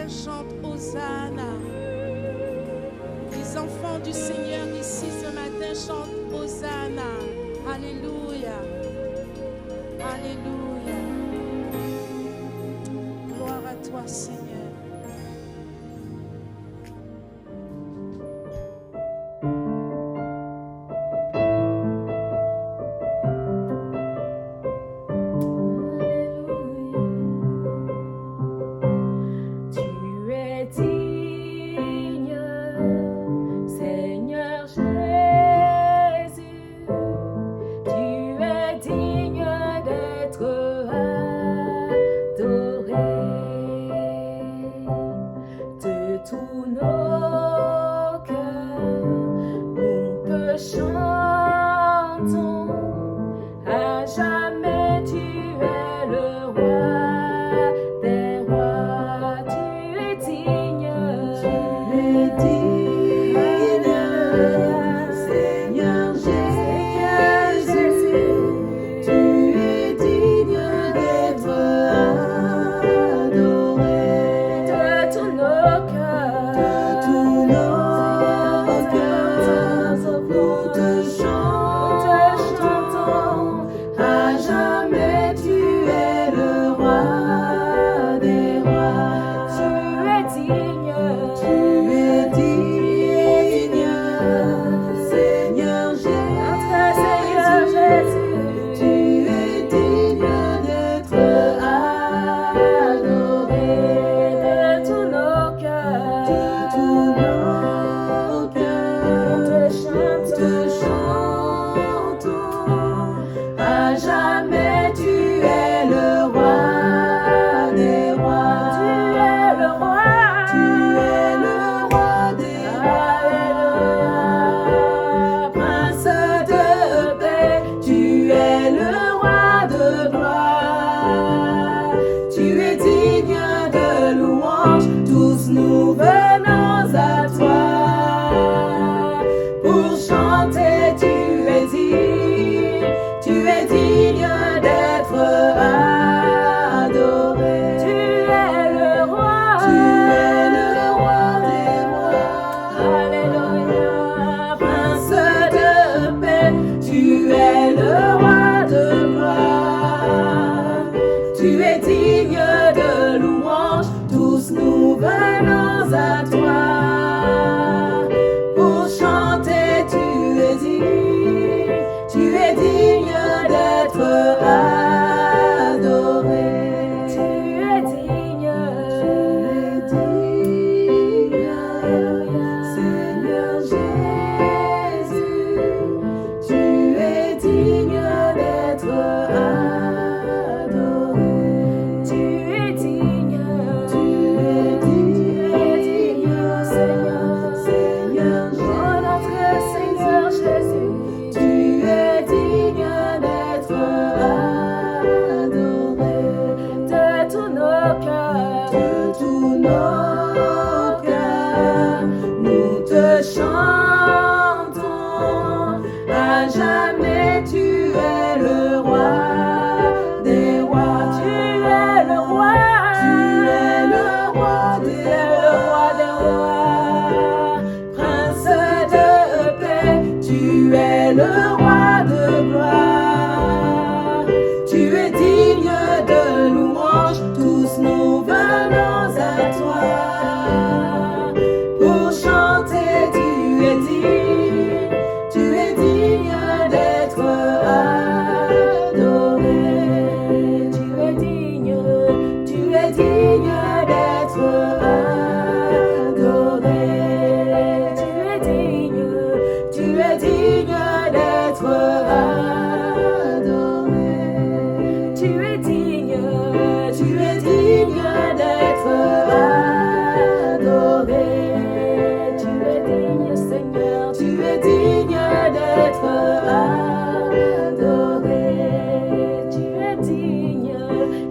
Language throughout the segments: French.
ciel chantent Hosanna. Les enfants du Seigneur ici ce matin chantent Hosanna. Alléluia. Alléluia. Gloire à toi, Seigneur.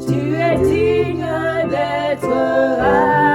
Tu es digne d'être adoré.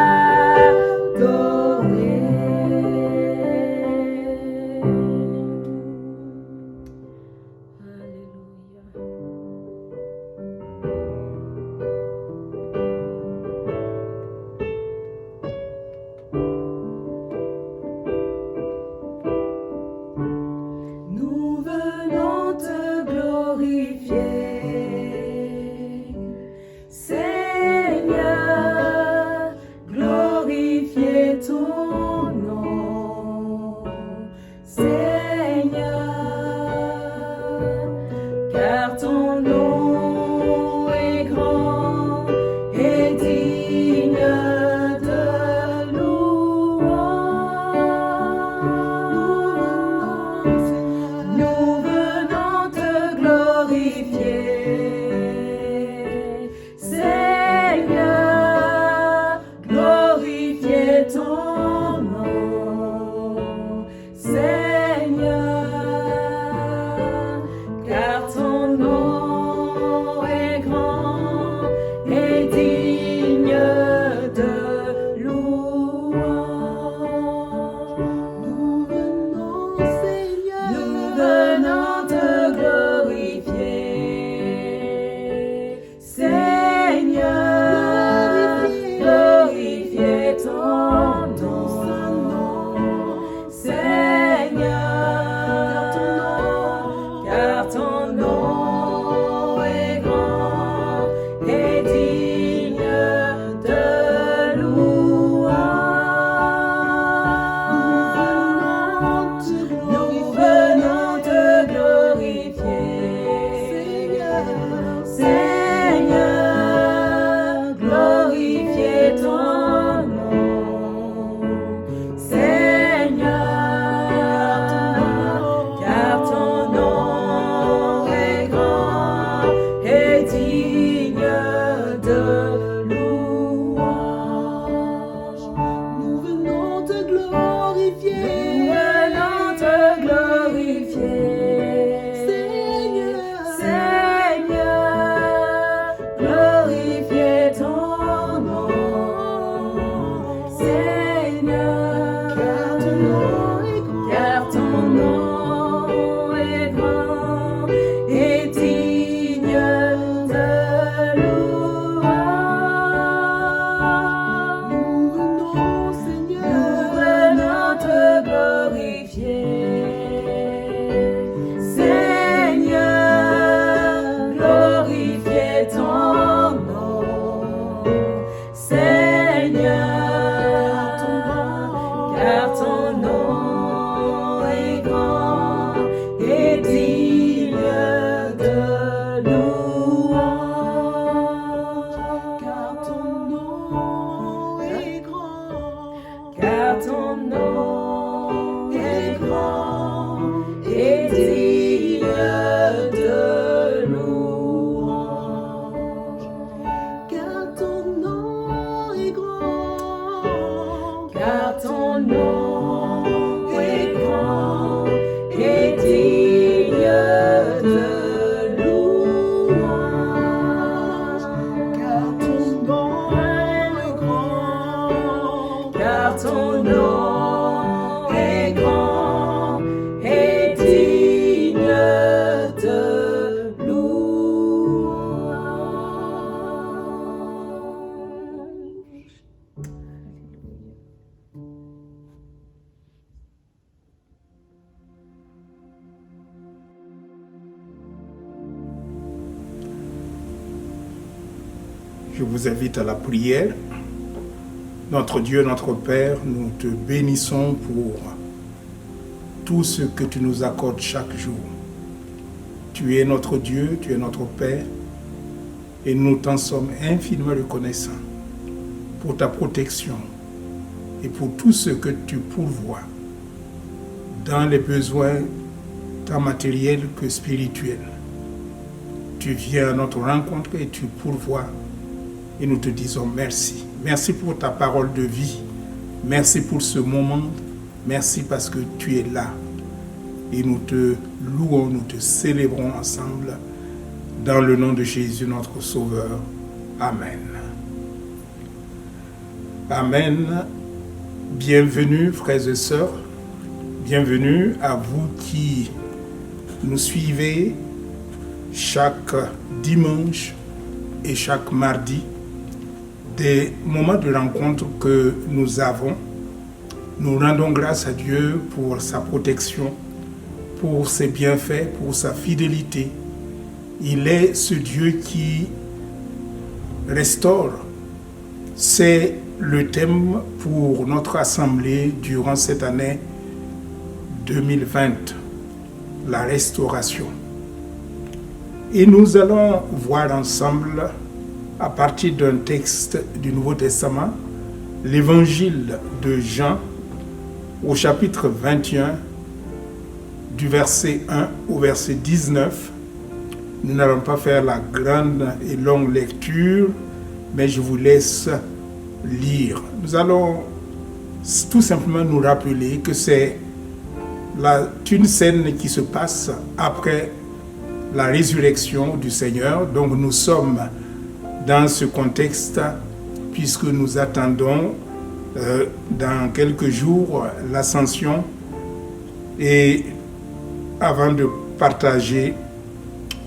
ton nom, Seigneur, car ton nom est grand et digne de louange. Nous venons, Seigneur, nous venons te glorifier, Seigneur, glorifier ton nom, Seigneur, car ton nom est grand et digne de louange. Nous venons te glorifier, Seigneur, glorifier ton nom, Seigneur, car ton nom est grand et digne de louange. Nous venons te glorifier, Seigneur, glorifier ton nom, Seigneur, car ton nom est grand et digne de louange. Nous venons te glorifier, Seigneur, glorifier ton nom, Seigneur, car ton nom est grand et digne de louange. Car ton nom est grand, car ton nom est grand et digne de louange. Car ton nom est grand, car ton nom est grand et digne de louange. Car ton nom est grand, car ton nom est grand et digne de louange. Je vous invite à la prière. Notre Dieu, notre Père, nous te bénissons pour tout ce que tu nous accordes chaque jour. Tu es notre Dieu, tu es notre Père, et nous t'en sommes infiniment reconnaissants pour ta protection et pour tout ce que tu pourvois dans les besoins tant matériels que spirituels. Tu viens à notre rencontre et tu pourvois, et nous te disons merci. Merci pour ta parole de vie. Merci pour ce moment. Merci parce que tu es là. Et nous te louons, nous te célébrons ensemble dans le nom de Jésus, notre Sauveur. Amen. Amen. Bienvenue, frères et sœurs. Bienvenue à vous qui nous suivez chaque dimanche et chaque mardi. Des moments de rencontre que nous avons. Nous rendons grâce à Dieu pour sa protection, pour ses bienfaits, pour sa fidélité. Il est ce Dieu qui restaure. C'est le thème pour notre assemblée durant cette année 2020, la restauration. Et nous allons voir ensemble, à partir d'un texte du Nouveau Testament, l'évangile de Jean, au chapitre 21, du verset 1 au verset 19. Nous n'allons pas faire la grande et longue lecture, mais je vous laisse lire. Nous allons tout simplement nous rappeler que c'est une scène qui se passe après la résurrection du Seigneur. Donc nous sommes dans ce contexte puisque nous attendons dans quelques jours l'ascension et avant de partager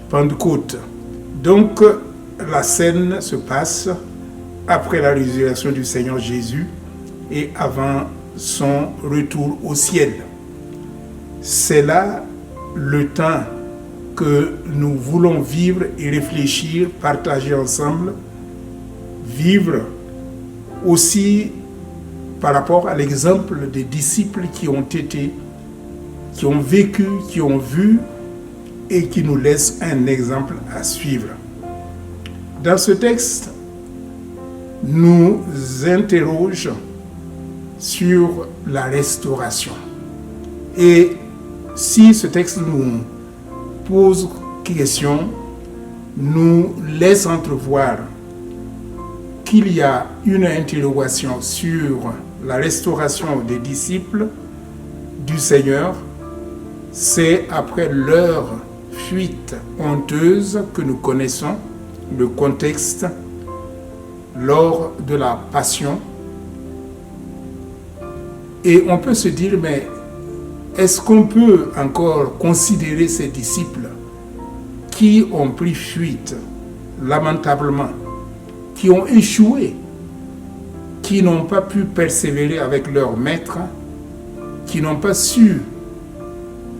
Pentecôte. Donc la scène se passe après la résurrection du Seigneur Jésus et avant son retour au ciel. C'est là le temps que nous voulons vivre et réfléchir, partager ensemble, vivre aussi par rapport à l'exemple des disciples qui ont vécu, qui ont vu et qui nous laissent un exemple à suivre. Dans ce texte, nous interroge sur la restauration. Et si ce texte nous pose question, nous laisse entrevoir qu'il y a une interrogation sur la restauration des disciples du Seigneur, c'est après leur fuite honteuse que nous connaissons le contexte lors de la Passion. Et on peut se dire, mais est-ce qu'on peut encore considérer ces disciples qui ont pris fuite lamentablement, qui ont échoué, qui n'ont pas pu persévérer avec leur maître, qui n'ont pas su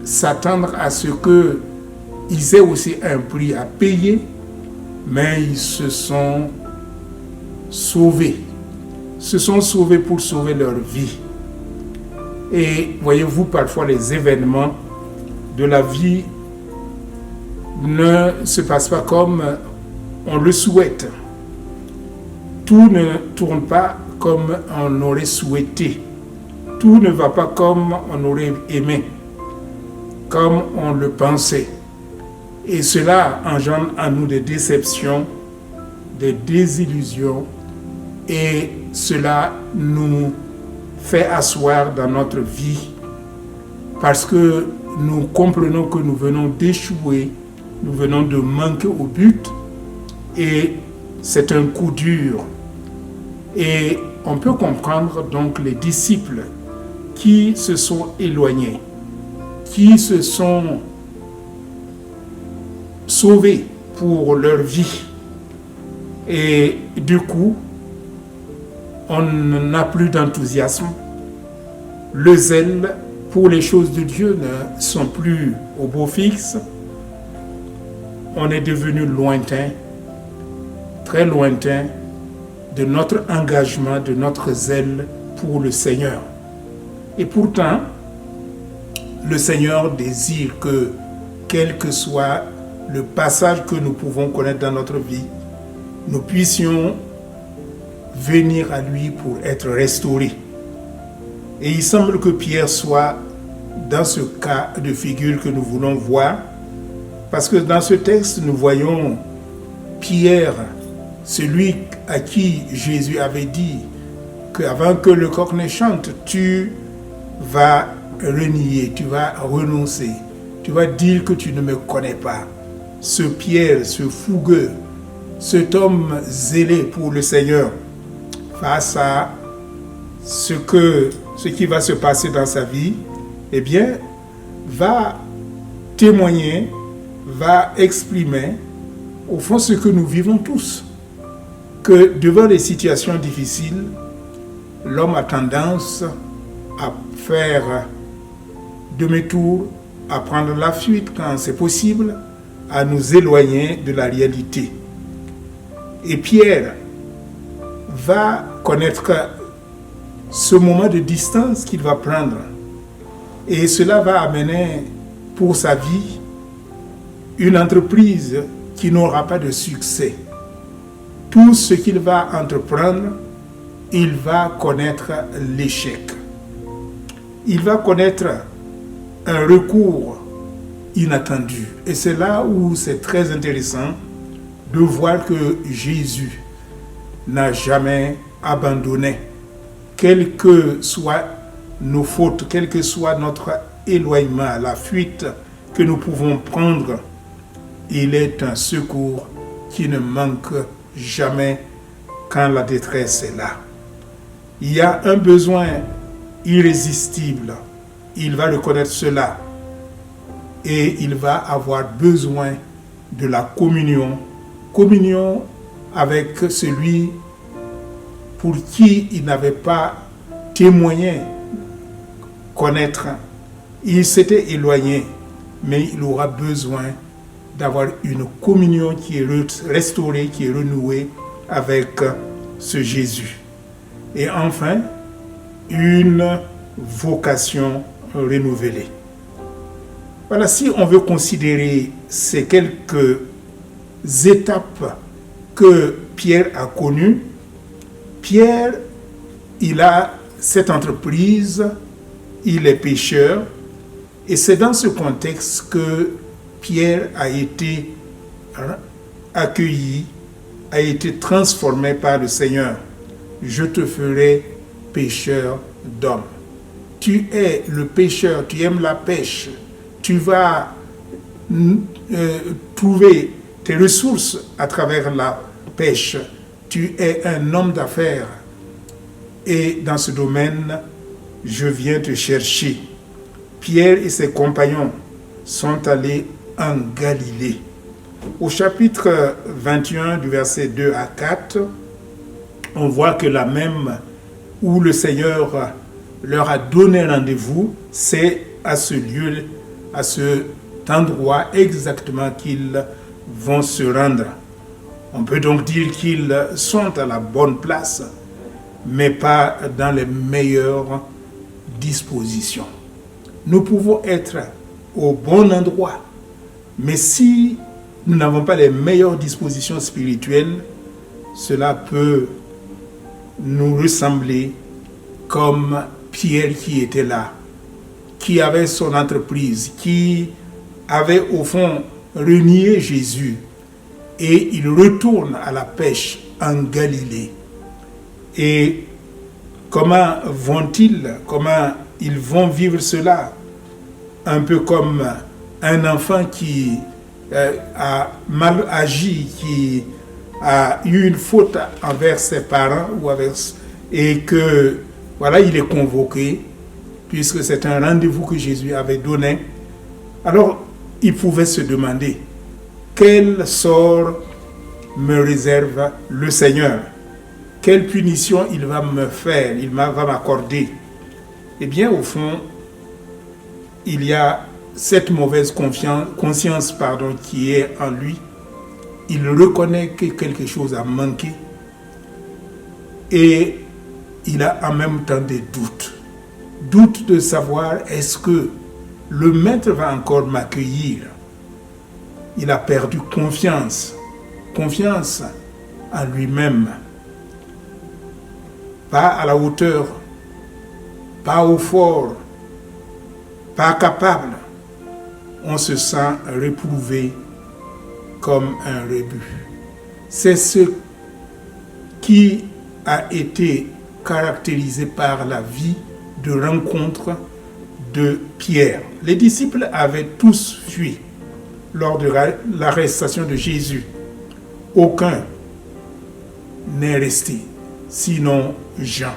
s'attendre à ce qu'ils aient aussi un prix à payer, mais ils se sont sauvés. Se sont sauvés pour sauver leur vie. Et voyez-vous, parfois les événements de la vie ne se passent pas comme on le souhaite. Tout ne tourne pas comme on aurait souhaité. Tout ne va pas comme on aurait aimé, comme on le pensait. Et cela engendre en nous des déceptions, des désillusions, et cela nous fait asseoir dans notre vie parce que nous comprenons que nous venons d'échouer, nous venons de manquer au but et c'est un coup dur. Et on peut comprendre donc les disciples qui se sont éloignés, qui se sont sauvés pour leur vie. Et du coup, on n'a plus d'enthousiasme. Le zèle pour les choses de Dieu ne sont plus au beau fixe. On est devenu lointain, très lointain de notre engagement, de notre zèle pour le Seigneur. Et pourtant, le Seigneur désire que, quel que soit le passage que nous pouvons connaître dans notre vie, nous puissions venir à lui pour être restaurés. Et il semble que Pierre soit dans ce cas de figure que nous voulons voir, parce que dans ce texte, nous voyons Pierre, celui à qui Jésus avait dit qu'avant que le coq ne chante, tu vas renier, tu vas renoncer, tu vas dire que tu ne me connais pas. Ce Pierre, ce fougueux, cet homme zélé pour le Seigneur, face à ce qui va se passer dans sa vie, eh bien, va témoigner, va exprimer, au fond, ce que nous vivons tous. Que devant les situations difficiles, l'homme a tendance à faire demi-tour, à prendre la fuite quand c'est possible, à nous éloigner de la réalité. Et Pierre va connaître ce moment de distance qu'il va prendre. Et cela va amener pour sa vie une entreprise qui n'aura pas de succès. Tout ce qu'il va entreprendre, il va connaître l'échec. Il va connaître un recours inattendu. Et c'est là où c'est très intéressant de voir que Jésus n'a jamais abandonné quelles que soient nos fautes, quel que soit notre éloignement, la fuite que nous pouvons prendre, il est un secours qui ne manque jamais quand la détresse est là. Il y a un besoin irrésistible. Il va reconnaître cela et il va avoir besoin de la communion. Communion avec celui pour qui il n'avait pas témoigné, connaître. Il s'était éloigné, mais il aura besoin d'avoir une communion qui est restaurée, qui est renouée avec ce Jésus. Et enfin, une vocation renouvelée. Voilà, si on veut considérer ces quelques étapes que Pierre a connues, Pierre, il a cette entreprise, il est pêcheur, et c'est dans ce contexte que Pierre a été accueilli, a été transformé par le Seigneur. Je te ferai pêcheur d'hommes. Tu es le pêcheur, tu aimes la pêche, tu vas trouver tes ressources à travers la pêche. Tu es un homme d'affaires et dans ce domaine, je viens te chercher. Pierre et ses compagnons sont allés en Galilée. Au chapitre 21 du verset 2 à 4, on voit que la même où le Seigneur leur a donné rendez-vous, c'est à ce lieu, à cet endroit exactement qu'ils vont se rendre. On peut donc dire qu'ils sont à la bonne place, mais pas dans les meilleures dispositions. Nous pouvons être au bon endroit, mais si nous n'avons pas les meilleures dispositions spirituelles, cela peut nous ressembler comme Pierre qui était là, qui avait son entreprise, qui avait au fond renié Jésus, et il retourne à la pêche en Galilée. Et comment ils vont vivre cela? Un peu comme un enfant qui a mal agi, qui a eu une faute envers ses parents et que voilà, il est convoqué puisque c'est un rendez-vous que Jésus avait donné. Alors, il pouvait se demander quel sort me réserve le Seigneur? Quelle punition il va me faire, va m'accorder? Eh bien, au fond, il y a cette mauvaise conscience qui est en lui. Il reconnaît que quelque chose a manqué et il a en même temps des doutes. Doute de savoir est-ce que le maître va encore m'accueillir. Il a perdu confiance en lui-même. Pas à la hauteur, pas au fort, pas capable. On se sent réprouvé comme un rebut. C'est ce qui a été caractérisé par la vie de rencontre de Pierre. Les disciples avaient tous fui lors de l'arrestation de Jésus. Aucun n'est resté, sinon Jean,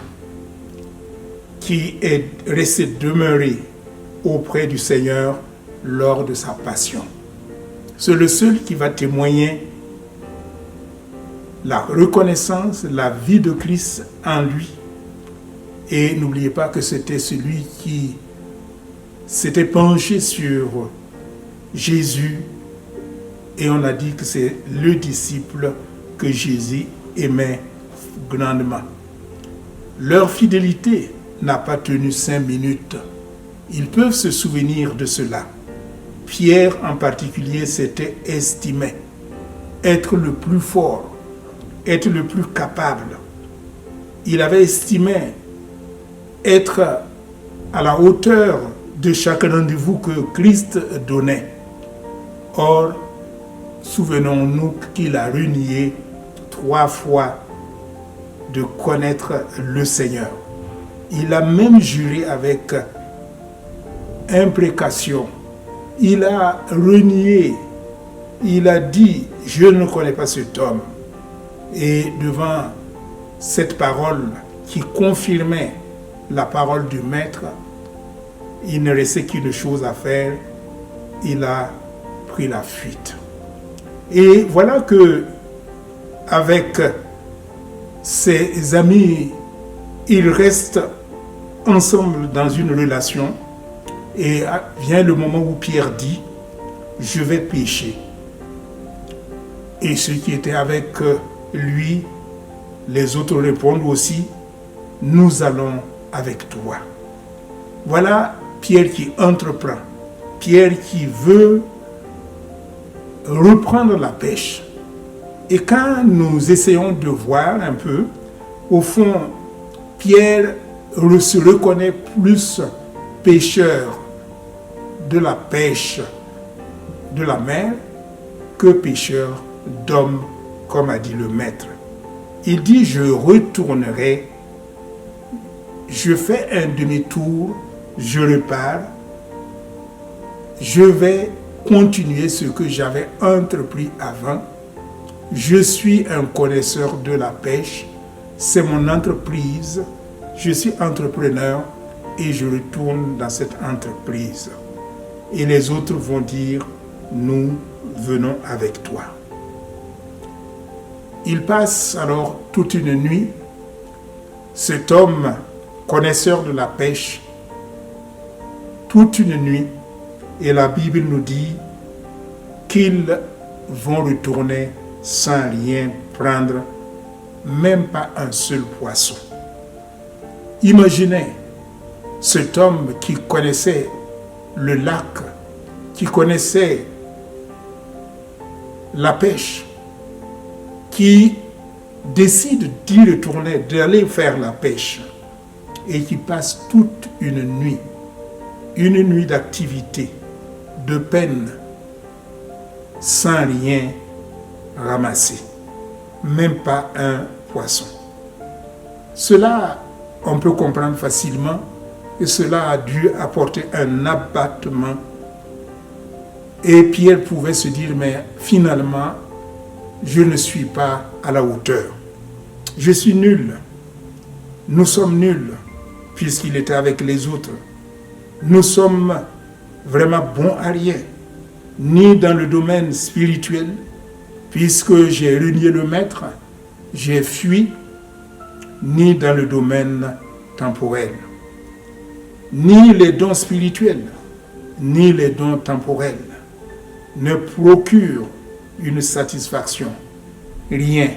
qui est resté demeuré auprès du Seigneur lors de sa passion. C'est le seul qui va témoigner la reconnaissance, la vie de Christ en lui. Et n'oubliez pas que c'était celui qui s'était penché sur Jésus et on a dit que c'est le disciple que Jésus aimait grandement. Leur fidélité n'a pas tenu 5 minutes. Ils peuvent se souvenir de cela. Pierre en particulier s'était estimé être le plus fort, être le plus capable. Il avait estimé être à la hauteur de chaque rendez-vous que Christ donnait. Or, souvenons-nous qu'il a renié 3 fois de connaître le Seigneur. Il a même juré avec imprécation. Il a renié. Il a dit, je ne connais pas cet homme. Et devant cette parole qui confirmait la parole du maître, il ne restait qu'une chose à faire. Il a pris la fuite. Et voilà que, avec ses amis, ils restent ensemble dans une relation. Et vient le moment où Pierre dit, je vais pécher. Et ceux qui étaient avec lui, les autres répondent aussi, nous allons avec toi. Voilà Pierre qui entreprend. Pierre qui veut reprendre la pêche. Et quand nous essayons de voir un peu, au fond, Pierre se reconnaît plus pêcheur de la pêche de la mer que pêcheur d'hommes, comme a dit le maître. Il dit, je retournerai, je fais un demi-tour, je repars, je vais continuer ce que j'avais entrepris avant. Je suis un connaisseur de la pêche, c'est mon entreprise, je suis entrepreneur et je retourne dans cette entreprise. Et les autres vont dire, nous venons avec toi. Il passe alors toute une nuit, cet homme connaisseur de la pêche, toute une nuit, et la Bible nous dit qu'ils vont retourner sans rien prendre, même pas un seul poisson. Imaginez cet homme qui connaissait le lac, qui connaissait la pêche, qui décide d'y retourner, d'aller faire la pêche, et qui passe toute une nuit d'activité, de peine, sans rien ramasser, même pas un poisson. Cela, on peut comprendre facilement, et cela a dû apporter un abattement. Et Pierre pouvait se dire, mais finalement, je ne suis pas à la hauteur. Je suis nul. Nous sommes nuls, puisqu'il était avec les autres. Nous sommes vraiment bons à rien, ni dans le domaine spirituel, puisque j'ai renié le maître, j'ai fui, ni dans le domaine temporel. Ni les dons spirituels, ni les dons temporels ne procurent une satisfaction. Rien,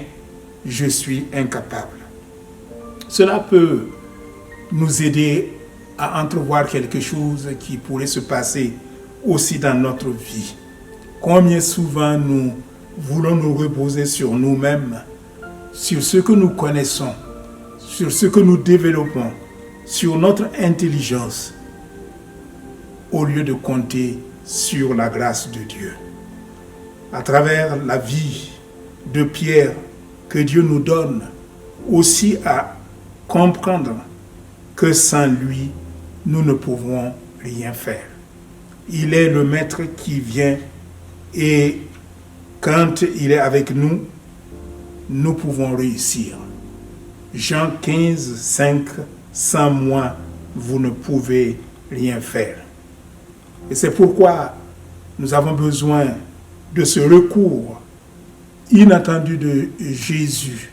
je suis incapable. Cela peut nous aider à entrevoir quelque chose qui pourrait se passer aussi dans notre vie. Combien souvent nous voulons nous reposer sur nous-mêmes, sur ce que nous connaissons, sur ce que nous développons, sur notre intelligence, au lieu de compter sur la grâce de Dieu. À travers la vie de Pierre que Dieu nous donne, aussi à comprendre que sans lui, nous ne pouvons rien faire. Il est le maître qui vient et quand il est avec nous, nous pouvons réussir. Jean 15, 5, sans moi, vous ne pouvez rien faire. Et c'est pourquoi nous avons besoin de ce recours inattendu de Jésus,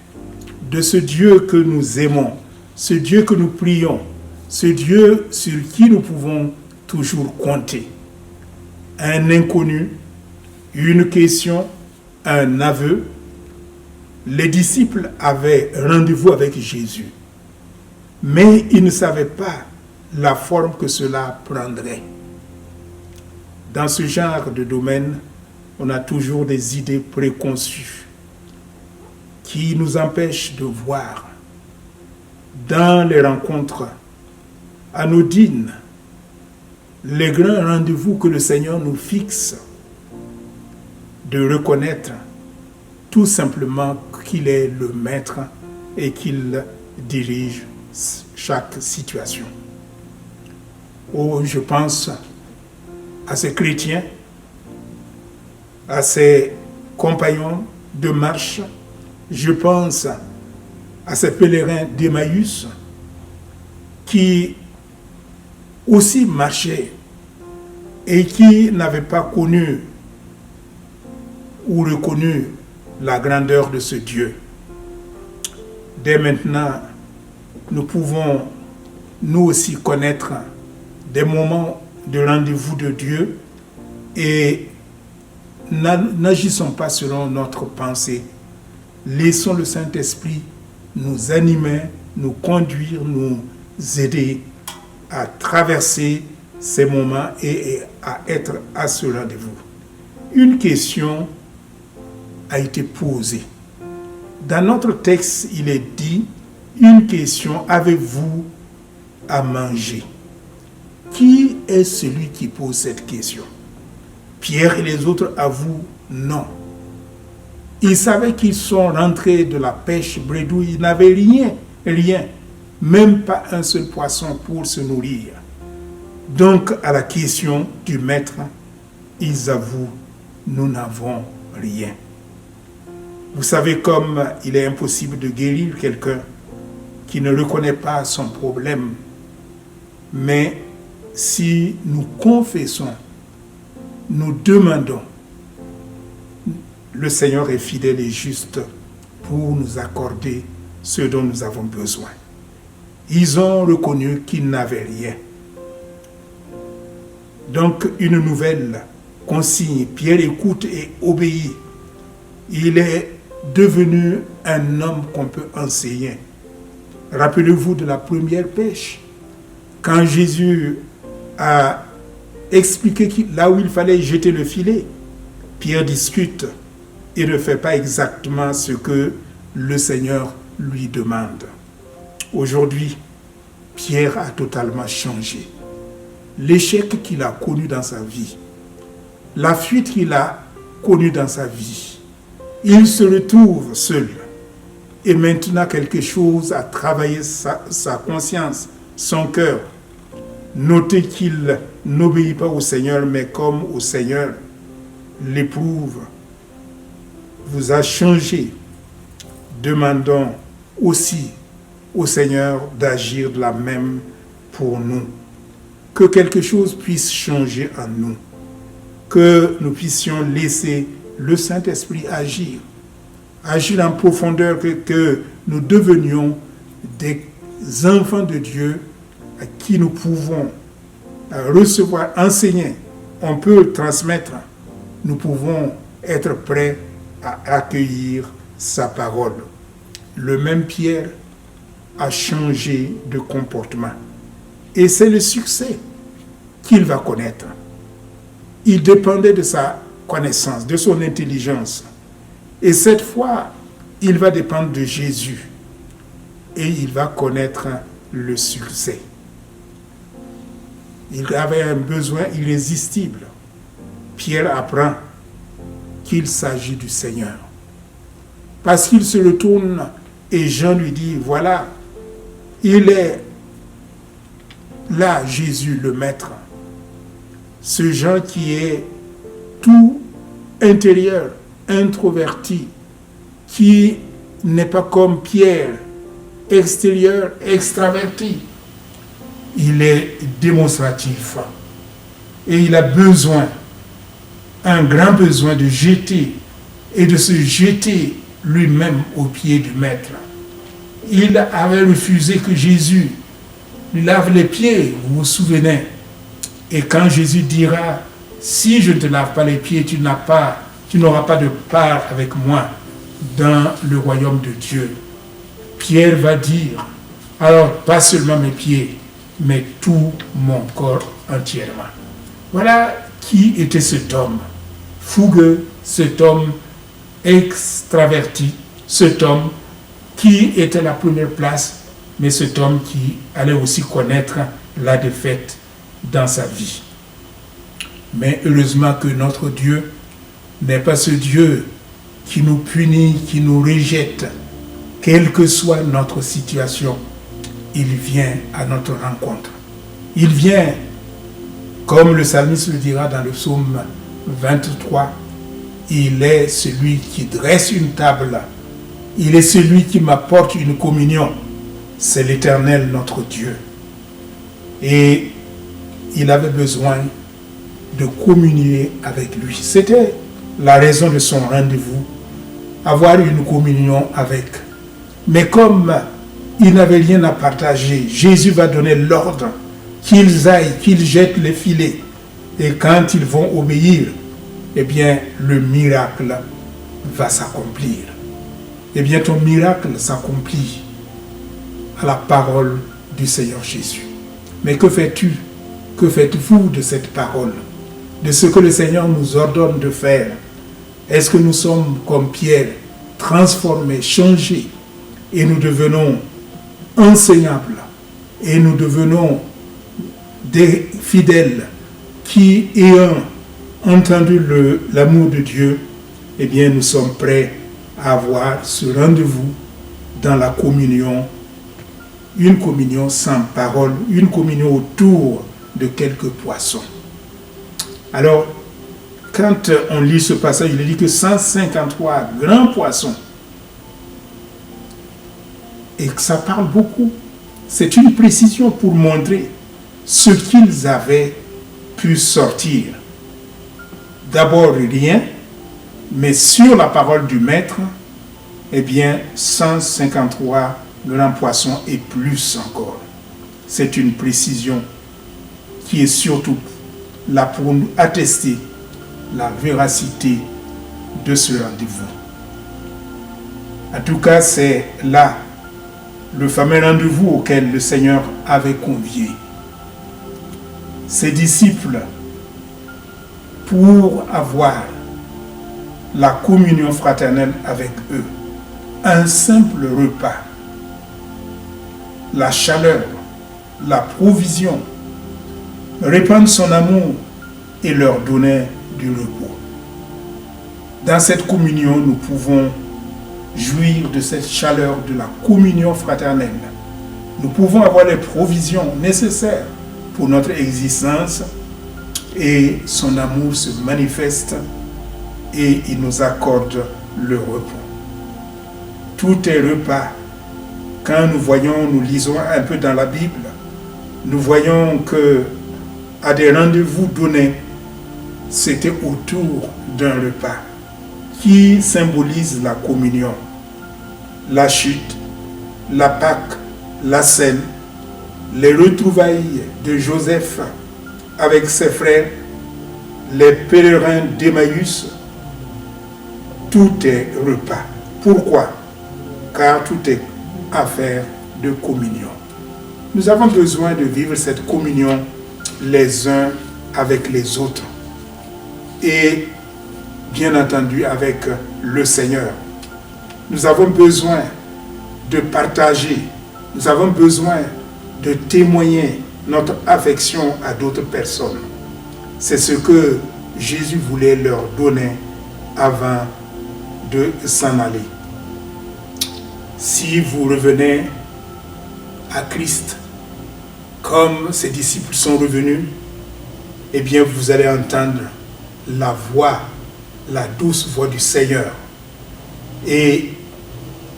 de ce Dieu que nous aimons, ce Dieu que nous prions, ce Dieu sur qui nous pouvons toujours compter. Un inconnu, une question, un aveu. Les disciples avaient rendez-vous avec Jésus, mais ils ne savaient pas la forme que cela prendrait. Dans ce genre de domaine, on a toujours des idées préconçues qui nous empêchent de voir dans les rencontres anodines les grands rendez-vous que le Seigneur nous fixe, de reconnaître tout simplement qu'il est le maître et qu'il dirige chaque situation. Oh, je pense à ces chrétiens, à ces compagnons de marche, je pense à ces pèlerins d'Emmaüs qui aussi marchaient et qui n'avaient pas connu ou reconnu la grandeur de ce Dieu. Dès maintenant, nous pouvons nous aussi connaître des moments de rendez-vous de Dieu et n'agissons pas selon notre pensée. Laissons le Saint-Esprit nous animer, nous conduire, nous aider à traverser ces moments et à être à ce rendez-vous. Une question a été posée. Dans notre texte, il est dit, une question, avez-vous à manger? Qui est celui qui pose cette question? Pierre et les autres avouent non. Ils savaient qu'ils sont rentrés de la pêche bredouille, ils n'avaient rien, même pas un seul poisson pour se nourrir. Donc, à la question du maître, ils avouent, nous n'avons rien. Vous savez comme il est impossible de guérir quelqu'un qui ne reconnaît pas son problème. Mais si nous confessons, nous demandons, le Seigneur est fidèle et juste pour nous accorder ce dont nous avons besoin. Ils ont reconnu qu'ils n'avaient rien. Donc, une nouvelle consigne. Pierre écoute et obéit. Il est devenu un homme qu'on peut enseigner. Rappelez-vous de la première pêche. Quand Jésus a expliqué là où il fallait jeter le filet, Pierre discute et ne fait pas exactement ce que le Seigneur lui demande. Aujourd'hui, Pierre a totalement changé. L'échec qu'il a connu dans sa vie, la fuite qu'il a connue dans sa vie, il se retrouve seul. Et maintenant, quelque chose a travaillé sa conscience, son cœur. Notez qu'il n'obéit pas au Seigneur, mais comme au Seigneur l'éprouve, vous a changé. Demandons aussi au Seigneur d'agir de la même pour nous. Que quelque chose puisse changer en nous. Que nous puissions laisser le Saint-Esprit agir. Agir en profondeur, que nous devenions des enfants de Dieu à qui nous pouvons recevoir, enseigner. On peut transmettre. Nous pouvons être prêts à accueillir sa parole. Le même Pierre a changé de comportement. Et c'est le succès qu'il va connaître. Il dépendait de sa connaissance, de son intelligence. Et cette fois, il va dépendre de Jésus. Et il va connaître le succès. Il avait un besoin irrésistible. Pierre apprend qu'il s'agit du Seigneur. Parce qu'il se retourne et Jean lui dit, voilà, il est là, Jésus, le Maître. Ce Jean qui est tout intérieur, introverti, qui n'est pas comme Pierre, extérieur, extraverti. Il est démonstratif. Et il a besoin, un grand besoin de jeter et de se jeter lui-même aux pieds du Maître. Il avait refusé que Jésus lui lave les pieds, vous vous souvenez. Et quand Jésus dira, si je ne te lave pas les pieds, tu n'auras pas de part avec moi dans le royaume de Dieu. Pierre va dire, alors pas seulement mes pieds, mais tout mon corps entièrement. Voilà qui était cet homme fougueux, cet homme extraverti, cet homme qui était la première place, mais cet homme qui allait aussi connaître la défaite dans sa vie. Mais heureusement que notre Dieu n'est pas ce Dieu qui nous punit, qui nous rejette, quelle que soit notre situation. il vient à notre rencontre. Il vient, comme le psalmiste le dira dans le psaume 23, il est celui qui dresse une table. Il est celui qui m'apporte une communion. C'est l'Éternel, notre Dieu. Et il avait besoin de communier avec lui. C'était la raison de son rendez-vous, avoir une communion avec. Mais comme il n'avait rien à partager, Jésus va donner l'ordre qu'ils aillent, qu'ils jettent les filets. Et quand ils vont obéir, eh bien, le miracle va s'accomplir. Eh bien, ton miracle s'accomplit à la parole du Seigneur Jésus. Mais que fais-tu? Que faites-vous de cette parole? De ce que le Seigneur nous ordonne de faire? Est-ce que nous sommes comme Pierre, transformés, changés, et nous devenons enseignables, et nous devenons des fidèles qui, ayant entendu l'amour de Dieu, eh bien, nous sommes prêts à avoir ce rendez-vous dans la communion, une communion sans parole, une communion autour de quelques poissons. Alors, quand on lit ce passage, il dit que 153 grands poissons, et que ça parle beaucoup. C'est une précision pour montrer ce qu'ils avaient pu sortir. D'abord rien, mais sur la parole du Maître, eh bien, 153 grands poissons et plus encore. C'est une précision qui est surtout là pour nous attester la véracité de ce rendez-vous. En tout cas, c'est là le fameux rendez-vous auquel le Seigneur avait convié ses disciples pour avoir la communion fraternelle avec eux. Un simple repas, la chaleur, la provision, répandre son amour et leur donner du repos. Dans cette communion, nous pouvons jouir de cette chaleur de la communion fraternelle. Nous pouvons avoir les provisions nécessaires pour notre existence et son amour se manifeste et il nous accorde le repos. Tout est repas. Quand nous lisons un peu dans la Bible, nous voyons que à des rendez-vous donnés, c'était autour d'un repas qui symbolise la communion, la chute, la Pâque, la Cène, les retrouvailles de Joseph avec ses frères, les pèlerins d'Emmaüs. Tout est repas. Pourquoi? Car tout est affaire de communion. Nous avons besoin de vivre cette communion les uns avec les autres et bien entendu avec le Seigneur. Nous avons besoin de partager, nous avons besoin de témoigner notre affection à d'autres personnes. C'est ce que Jésus voulait leur donner avant de s'en aller. Si vous revenez à Christ, comme ses disciples sont revenus, eh bien vous allez entendre la voix, la douce voix du Seigneur. Et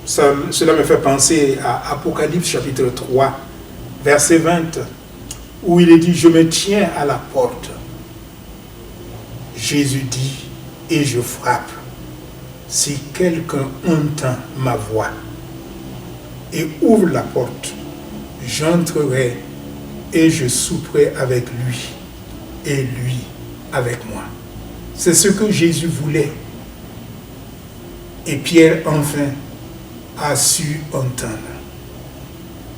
cela me fait penser à Apocalypse chapitre 3, verset 20, où il est dit « Je me tiens à la porte ». Jésus dit « Et je frappe. Si quelqu'un entend ma voix et ouvre la porte, j'entrerai et je souperai avec lui et lui avec moi. » C'est ce que Jésus voulait. Et Pierre, enfin, a su entendre.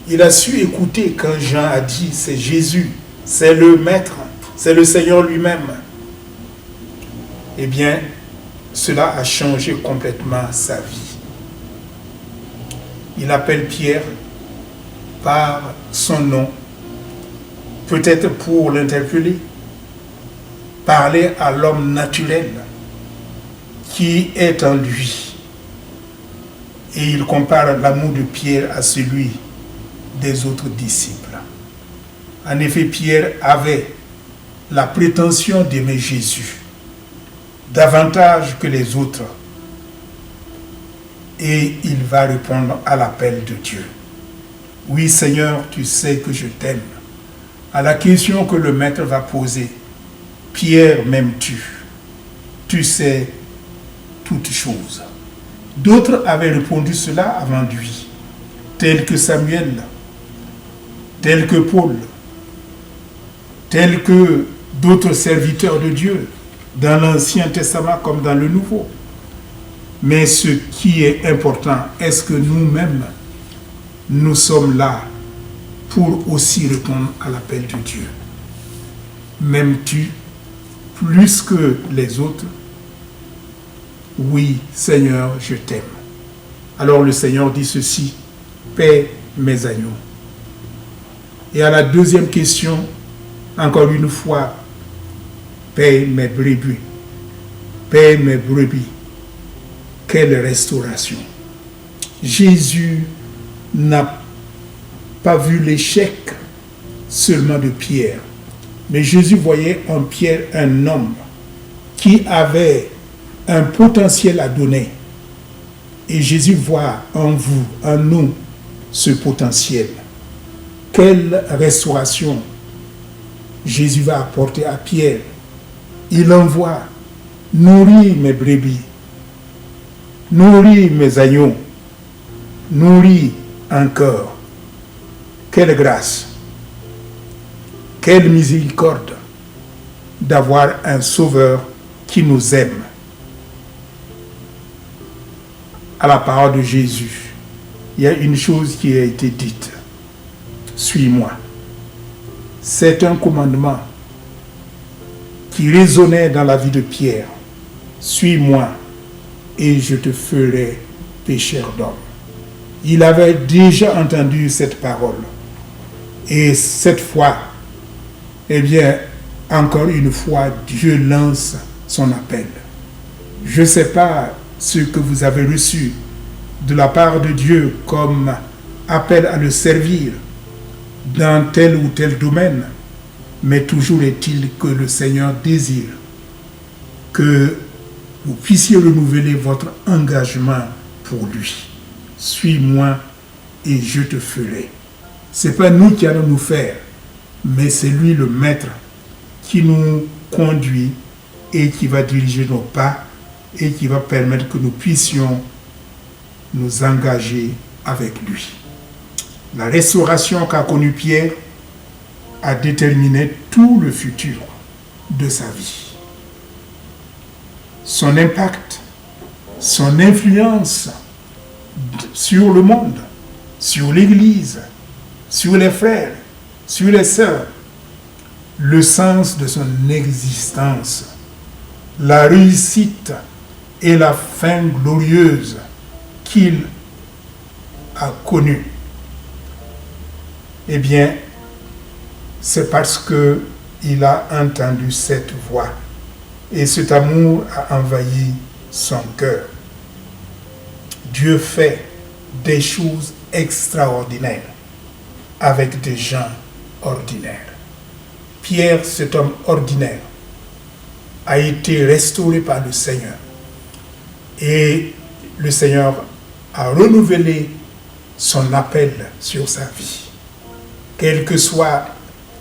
Il a su écouter quand Jean a dit, c'est Jésus, c'est le Maître, c'est le Seigneur lui-même. Eh bien, cela a changé complètement sa vie. Il appelle Pierre par son nom, peut-être pour l'interpeller, parler à l'homme naturel qui est en lui. Et il compare l'amour de Pierre à celui des autres disciples. En effet, Pierre avait la prétention d'aimer Jésus davantage que les autres. Et il va répondre à l'appel de Dieu. Oui, Seigneur, tu sais que je t'aime. À la question que le maître va poser, Pierre, m'aimes-tu? Tu sais toutes choses. D'autres avaient répondu cela avant lui, tels que Samuel, tels que Paul, tels que d'autres serviteurs de Dieu, dans l'Ancien Testament comme dans le Nouveau. Mais ce qui est important, est-ce que nous-mêmes, nous sommes là pour aussi répondre à l'appel de Dieu? M'aimes-tu plus que les autres? Oui, Seigneur, je t'aime. Alors le Seigneur dit ceci, paie mes agneaux. Et à la deuxième question, encore une fois, paie mes brebis. Paie mes brebis. Quelle restauration! Jésus n'a pas vu l'échec seulement de Pierre, mais Jésus voyait en Pierre un homme qui avait un potentiel à donner. Et Jésus voit en vous, en nous, ce potentiel. Quelle restauration Jésus va apporter à Pierre. Il envoie, nourris mes brebis, nourris mes agneaux, nourris encore. Quelle grâce, quelle miséricorde d'avoir un sauveur qui nous aime. À la parole de Jésus, il y a une chose qui a été dite. Suis-moi. C'est un commandement qui résonnait dans la vie de Pierre. Suis-moi et je te ferai pécheur d'hommes. Il avait déjà entendu cette parole. Et cette fois, eh bien, encore une fois, Dieu lance son appel. Je ne sais pas ce que vous avez reçu de la part de Dieu comme appel à le servir dans tel ou tel domaine, mais toujours est-il que le Seigneur désire que vous puissiez renouveler votre engagement pour lui. Suis-moi et je te ferai. Ce n'est pas nous qui allons nous faire, mais c'est lui le maître qui nous conduit et qui va diriger nos pas et qui va permettre que nous puissions nous engager avec lui. La restauration qu'a connue Pierre a déterminé tout le futur de sa vie. Son impact, son influence sur le monde, sur l'Église, sur les frères, sur les sœurs, le sens de son existence, la réussite et la fin glorieuse qu'il a connue. Eh bien, c'est parce qu'il a entendu cette voix et cet amour a envahi son cœur. Dieu fait des choses extraordinaires avec des gens ordinaires. Pierre, cet homme ordinaire, a été restauré par le Seigneur. Et le Seigneur a renouvelé son appel sur sa vie. Quelles que soient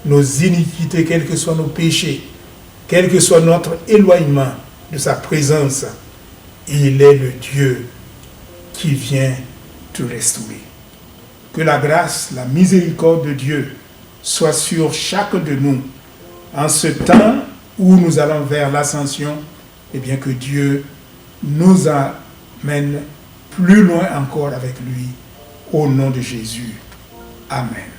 nos iniquités, quels que soient nos péchés, quel que soit notre éloignement de sa présence, il est le Dieu qui vient te restaurer. Que la grâce, la miséricorde de Dieu soit sur chacun de nous en ce temps où nous allons vers l'ascension, et bien que Dieu nous amène plus loin encore avec lui, au nom de Jésus. Amen.